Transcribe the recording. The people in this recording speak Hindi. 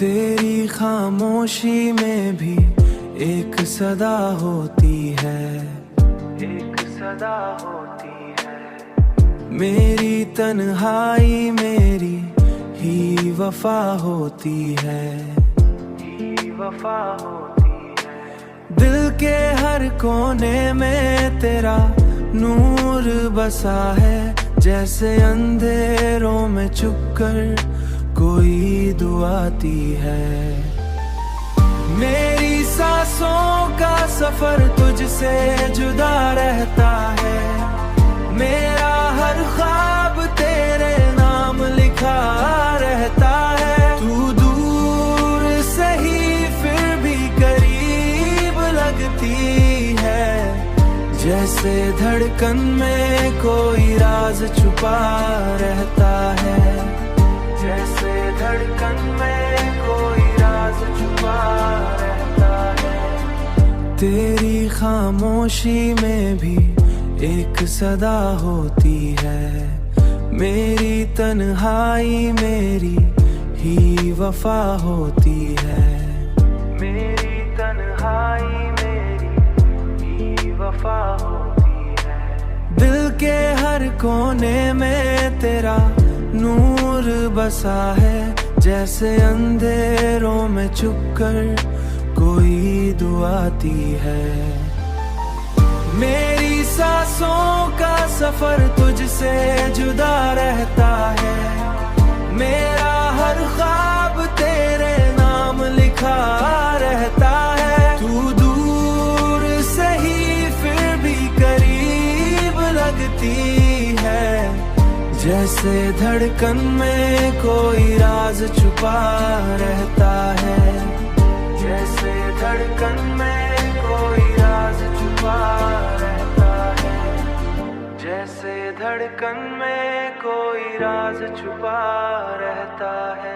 तेरी खामोशी में भी एक सदा होती है, एक सदा होती है। मेरी तन्हाई मेरी ही वफा होती है, ही वफा होती है। दिल के हर कोने में तेरा नूर बसा है, जैसे अंधेरों में छुपकर कोई दुआ आती है। मेरी सांसों का सफर तुझसे जुदा रहता है, मेरा हर ख्वाब तेरे नाम लिखा रहता है। तू दूर से ही फिर भी करीब लगती है, जैसे धड़कन में कोई राज छुपा रहता है, जैसे धड़कन में कोई राज छुपा रहता है। तेरी खामोशी में भी एक सदा होती है, मेरी तन्हाई मेरी ही वफा होती है, मेरी तन्हाई मेरी ही वफा होती है। दिल के हर कोने में तेरा नूर बसा है, जैसे अंधेरों में छुपकर कोई दुआ आती है। मेरी सांसों का सफर तुझसे जुदा रहता है, मेरा हर ख्वाब तेरे नाम लिखा रहता है। तू दूर से ही फिर भी करीब लगती है, जैसे धड़कन में कोई राज छुपा रहता है, जैसे धड़कन में कोई राज छुपा रहता है, जैसे धड़कन में कोई राज छुपा रहता है।